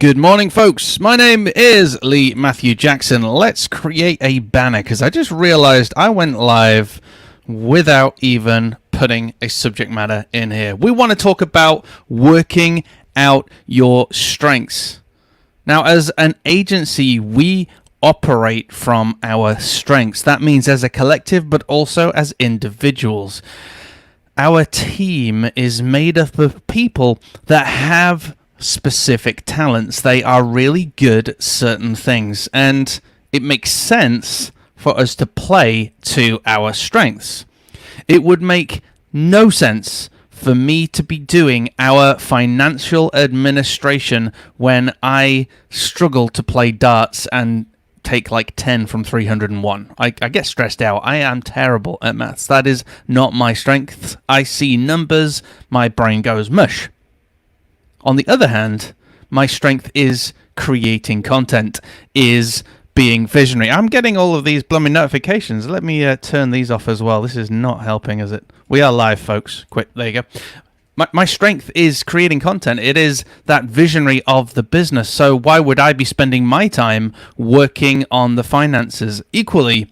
Good morning, folks. My name is Lee Matthew Jackson. Let's create a banner because I just realized I went live without even putting a subject matter in here. We want to talk about working out your strengths. Now, as an agency, we operate from our strengths. That means as a collective, but also as individuals. Our team is made up of people that have specific talents. They are really good at certain things, and it makes sense for us to play to our strengths. It would make no sense for me to be doing our financial administration when I struggle to play darts and take like 10 from 301. I get stressed out. I am terrible at maths. That is not my strength. I see numbers, my brain goes mush. On the other hand, my strength is creating content, is being visionary. I'm getting all of these blooming notifications. Let me turn these off as well. This is not helping, is it? We are live, folks. Quick, there you go. My strength is creating content. It is that visionary of the business. So why would I be spending my time working on the finances? Equally,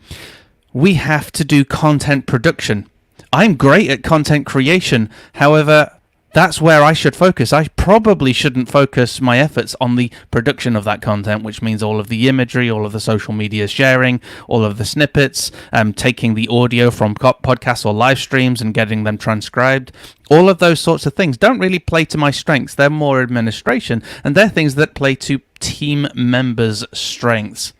we have to do content production. I'm great at content creation. However, that's where I should focus. I probably shouldn't focus my efforts on the production of that content, which means all of the imagery, all of the social media sharing, all of the snippets, taking the audio from podcasts or live streams and getting them transcribed. All of those sorts of things don't really play to my strengths. They're more administration, and they're things that play to team members' strengths.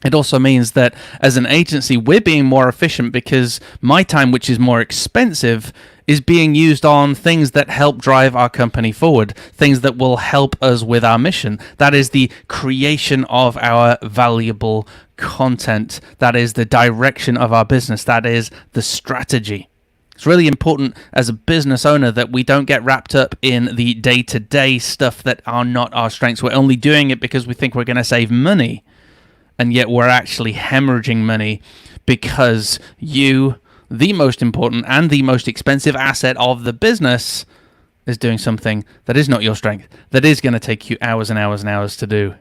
It also means that as an agency, we're being more efficient because my time, which is more expensive, is being used on things that help drive our company forward, things that will help us with our mission. That is the creation of our valuable content. That is the direction of our business. That is the strategy. It's really important as a business owner that we don't get wrapped up in the day-to-day stuff that are not our strengths. We're only doing it because we think we're going to save money. And yet we're actually hemorrhaging money because you, the most important and the most expensive asset of the business, is doing something that is not your strength, that is going to take you hours and hours and hours to do.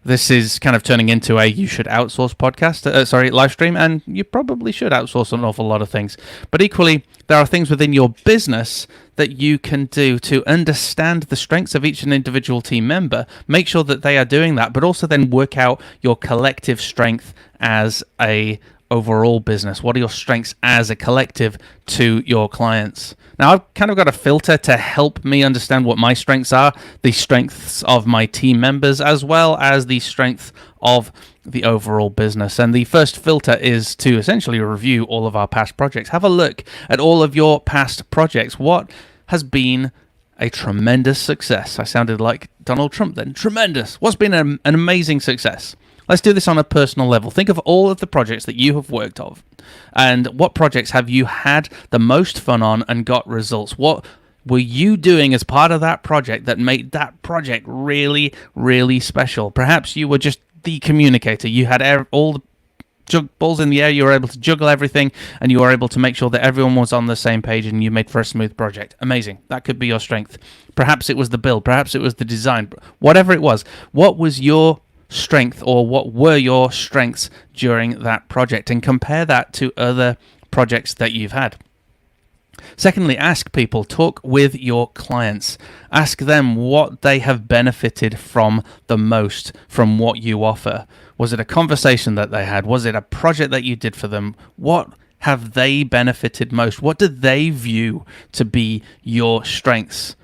This is kind of turning into a you should outsource podcast, live stream, and you probably should outsource an awful lot of things. But equally, there are things within your business that you can do to understand the strengths of each individual team member, make sure that they are doing that, but also then work out your collective strength as a overall business. What are your strengths as a collective to your clients? Now, I've kind of got a filter to help me understand what my strengths are, the strengths of my team members, as well as the strength of the overall business. And the first filter is to essentially review all of our past projects. Have a look at all of your past projects. What has been a tremendous success? I sounded like Donald Trump then. Tremendous. What's been an amazing success? Let's do this on a personal level. Think of all of the projects that you have worked on, and what projects have you had the most fun on and got results? What were you doing as part of that project that made that project really, really special? Perhaps you were just the communicator. You had all the balls in the air. You were able to juggle everything, and you were able to make sure that everyone was on the same page, and you made for a smooth project. Amazing. That could be your strength. Perhaps it was the build. Perhaps it was the design. Whatever it was, what was your strength, or what were your strengths during that project, and compare that to other projects that you've had. Secondly, ask people, talk with your clients, ask them what they have benefited from the most from what you offer. Was it a conversation that they had? Was it a project that you did for them? What have they benefited most? What do they view to be your strengths?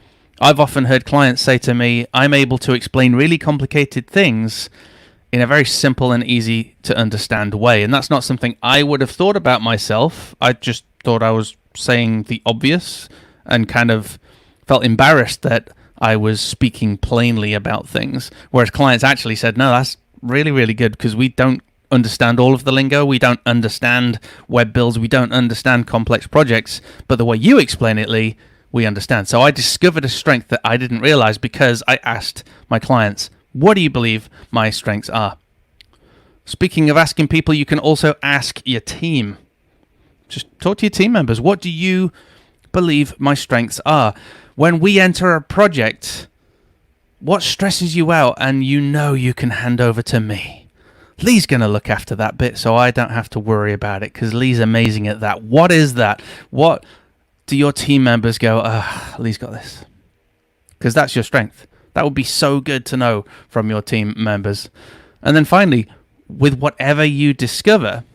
I've often heard clients say to me, I'm able to explain really complicated things in a very simple and easy to understand way. And that's not something I would have thought about myself. I just thought I was saying the obvious and kind of felt embarrassed that I was speaking plainly about things. Whereas clients actually said, no, that's really, really good because we don't understand all of the lingo. We don't understand web builds. We don't understand complex projects. But the way you explain it, Lee, we understand. So I discovered a strength that I didn't realize because I asked my clients, what do you believe my strengths are? Speaking of asking people, you can also ask your team. Just talk to your team members. What do you believe my strengths are? When we enter a project, What stresses you out and you know you can hand over to me? Lee's going to look after that bit so I don't have to worry about it because Lee's amazing at that. What is that? What do your team members go, Lee's got this? Because that's your strength. That would be so good to know from your team members. And then finally, with whatever you discover,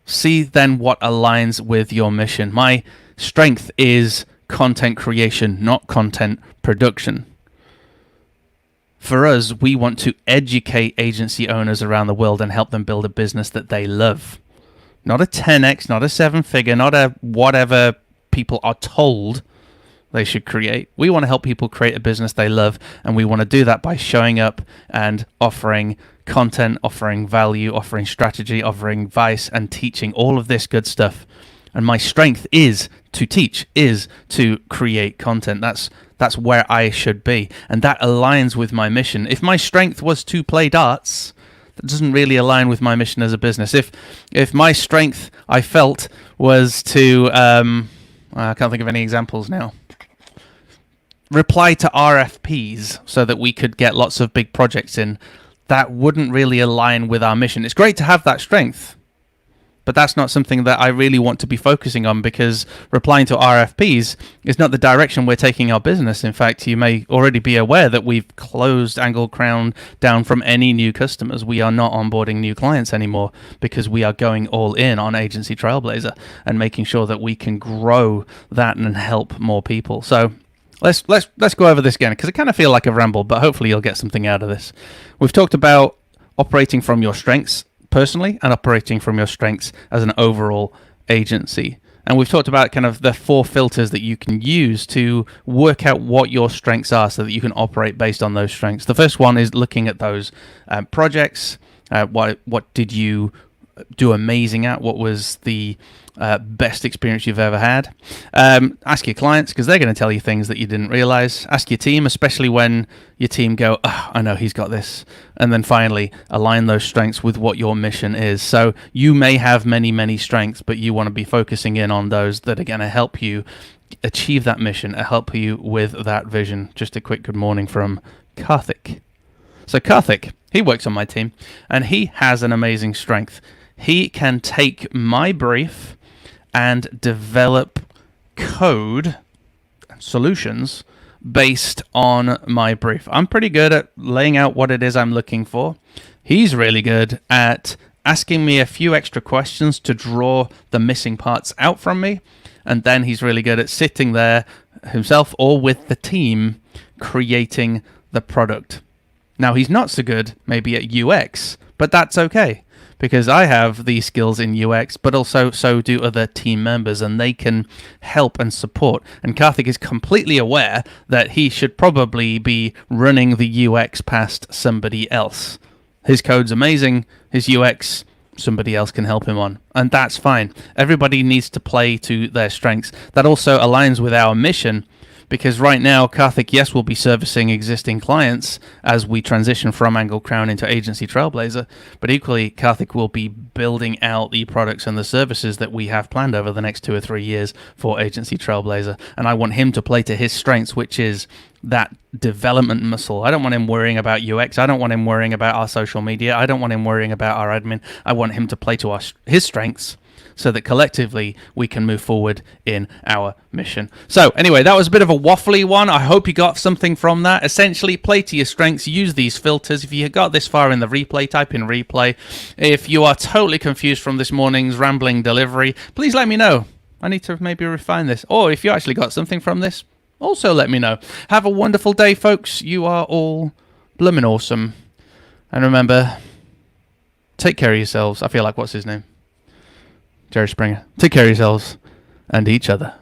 see then what aligns with your mission. My strength is content creation, not content production. For us, we want to educate agency owners around the world and help them build a business that they love. Not a 10x, not a 7-figure, not a whatever people are told they should create. We want to help people create a business they love, and we want to do that by showing up and offering content, offering value, offering strategy, offering advice, and teaching all of this good stuff. And my strength is to teach, is to create content. That's where I should be, and that aligns with my mission. If my strength was to play darts, that doesn't really align with my mission as a business. If my strength, I felt, was to I can't think of any examples now, reply to RFPs so that we could get lots of big projects in, that wouldn't really align with our mission. It's great to have that strength, but that's not something that I really want to be focusing on, because replying to RFPs is not the direction we're taking our business. In fact, you may already be aware that we've closed Angle Crown down from any new customers. We are not onboarding new clients anymore because we are going all in on Agency Trailblazer and making sure that we can grow that and help more people. So let's go over this again, because I kind of feel like I've rambled, but hopefully you'll get something out of this. We've talked about operating from your strengths personally and operating from your strengths as an overall agency. And we've talked about kind of the 4 filters that you can use to work out what your strengths are so that you can operate based on those strengths. The first one is looking at those projects. What did you do amazing at? What was the best experience you've ever had? Ask your clients, because they're going to tell you things that you didn't realize. Ask your team, especially when your team go, I know he's got this. And then finally, align those strengths with what your mission is. So you may have many, many strengths, but you want to be focusing in on those that are going to help you achieve that mission, help you with that vision. Just a quick good morning from Karthik. So Karthik, he works on my team, and he has an amazing strength. He can take my brief and develop code solutions based on my brief. I'm pretty good at laying out what it is I'm looking for. He's really good at asking me a few extra questions to draw the missing parts out from me. And then he's really good at sitting there himself or with the team creating the product. Now, he's not so good maybe at UX, but that's okay, because I have these skills in UX, but also so do other team members, and they can help and support. And Karthik is completely aware that he should probably be running the UX past somebody else. His code's amazing, his UX, somebody else can help him on, and that's fine. Everybody needs to play to their strengths. That also aligns with our mission, because right now, Karthik, yes, will be servicing existing clients as we transition from Angle Crown into Agency Trailblazer, but equally, Karthik will be building out the products and the services that we have planned over the next 2 or 3 years for Agency Trailblazer, and I want him to play to his strengths, which is that development muscle. I don't want him worrying about UX. I don't want him worrying about our social media. I don't want him worrying about our admin. I want him to play to his strengths, so that collectively we can move forward in our mission. So anyway, that was a bit of a waffly one. I hope you got something from that. Essentially, play to your strengths, use these filters. If you got this far in the replay, type in replay. If you are totally confused from this morning's rambling delivery, please let me know. I need to maybe refine this. Or if you actually got something from this, also let me know. Have a wonderful day, folks. You are all bloomin' awesome. And remember, take care of yourselves. I feel like, what's his name? Jerry Springer. Take care of yourselves and each other.